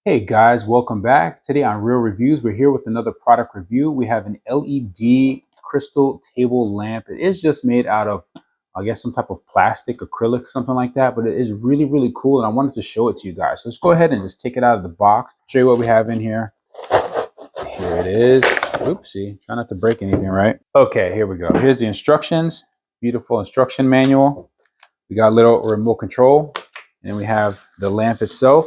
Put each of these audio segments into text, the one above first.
Hey guys, welcome back. Today on Real Reviews, we're here with another product review. We have an LED crystal table lamp. It is just made out of, I guess, some type of plastic, acrylic, something like that, but it is really, really cool, and I wanted to show it to you guys. So let's go ahead and just take it out of the box, show you what we have in here. Here it is. Oopsie, try not to break anything, right? Okay, here we go. Here's the instructions. Beautiful instruction manual. We got a little remote control, and then we have the lamp itself.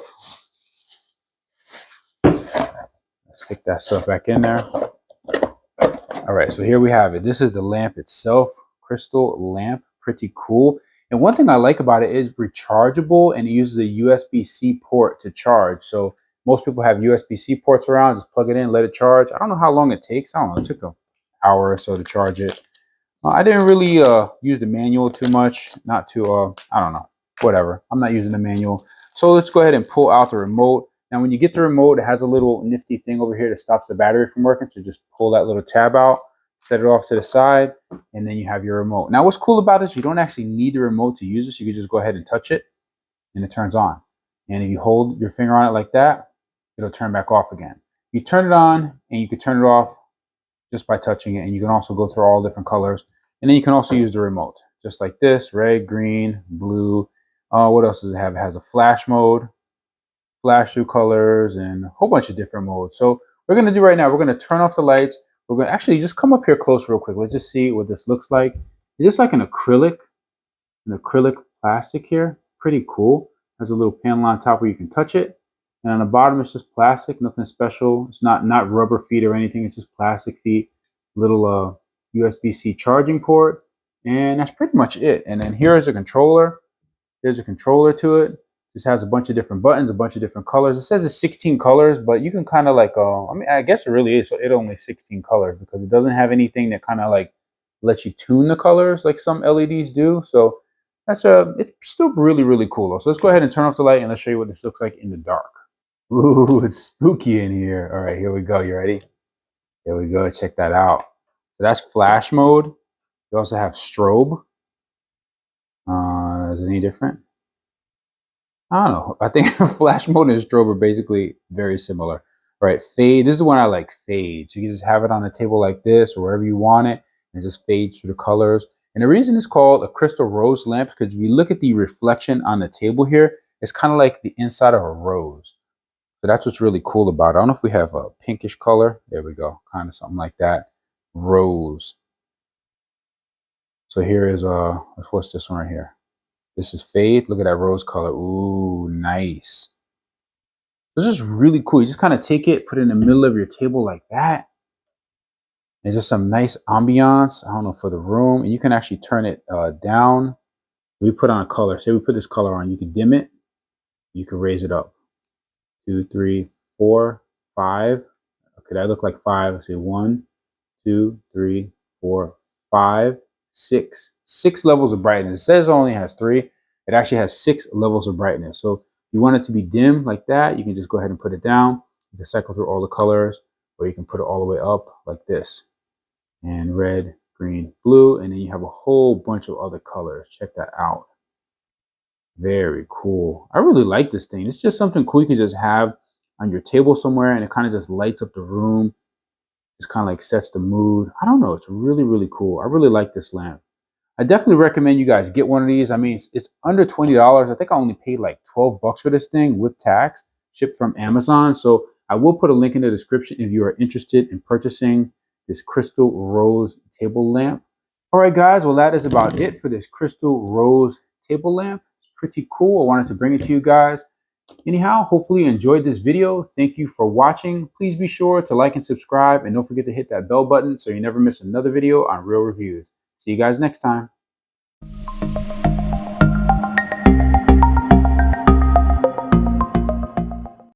Stick that stuff back in there. All right, so here we have it. This is the lamp itself, crystal lamp, pretty cool. And one thing I like about it is rechargeable, and it uses a USB-C port to charge. So most people have USB-C ports around, just plug it in, let it charge. I don't know how long it takes. I don't know, it took an hour or so to charge it. I didn't really use the manual too much, not to, I don't know, whatever. I'm not using the manual. So let's go ahead and pull out the remote. Now, when you get the remote, it has a little nifty thing over here that stops the battery from working. So just pull that little tab out, set it off to the side, and then you have your remote. Now, what's cool about this, you don't actually need the remote to use this. You can just go ahead and touch it, and it turns on. And if you hold your finger on it like that, it'll turn back off again. You turn it on, and you can turn it off just by touching it. And you can also go through all different colors. And then you can also use the remote, just like this, red, green, blue. What else does it have? It has a flash mode, flash through colors, and a whole bunch of different modes. So we're going to do right now, we're going to turn off the lights. We're going to actually just come up here close real quick. Let's just see what this looks like. It's just like an acrylic plastic here. Pretty cool. There's a little panel on top where you can touch it. And on the bottom, it's just plastic, nothing special. It's not rubber feet or anything. It's just plastic feet, little USB-C charging port. And that's pretty much it. And then here is a controller. There's a controller to it. This has a bunch of different buttons, a bunch of different colors. It says it's 16 colors, but you can kind of like, I mean, I guess it really is. So it only 16 colors because it doesn't have anything that kind of like lets you tune the colors like some LEDs do. So that's it's still really, really cool though. So let's go ahead and turn off the light and let's show you what this looks like in the dark. Ooh, it's spooky in here. All right, here we go. You ready? Here we go. Check that out. So that's flash mode. You also have strobe. Is it any different? I don't know. I think flash mode and strobe are basically very similar. All right, fade. This is the one I like, fade. So you can just have it on the table like this or wherever you want it, and it just fades through the colors. And the reason it's called a crystal rose lamp is because if you look at the reflection on the table here, it's kind of like the inside of a rose. So that's what's really cool about it. I don't know if we have a pinkish color. There we go. Kind of something like that. Rose. So here is, what's this one right here? This is fade. Look at that rose color. Ooh, nice. This is really cool. You just kind of take it, put it in the middle of your table like that. It's just some nice ambiance, I don't know, for the room. And you can actually turn it down. We put on a color. Say we put this color on. You can dim it. You can raise it up. 2, 3, 4, 5. Okay, that look like 5. Let's say 1, 2, 3, 4, 5, 6. 6 levels of brightness. It says it only has 3. It actually has 6 levels of brightness. So if you want it to be dim like that, you can just go ahead and put it down. You can cycle through all the colors, or you can put it all the way up like this. And red, green, blue, and then you have a whole bunch of other colors. Check that out. Very cool. I really like this thing. It's just something cool you can just have on your table somewhere, and it kind of just lights up the room. Just kind of like sets the mood. I don't know. It's really, really cool. I really like this lamp. I definitely recommend you guys get one of these. I mean, it's under $20. I think I only paid like 12 bucks for this thing with tax, shipped from Amazon. So I will put a link in the description if you are interested in purchasing this crystal rose table lamp. All right, guys. Well, that is about it for this crystal rose table lamp. It's pretty cool. I wanted to bring it to you guys. Anyhow, hopefully you enjoyed this video. Thank you for watching. Please be sure to like and subscribe, and don't forget to hit that bell button so you never miss another video on Real Reviews. See you guys next time.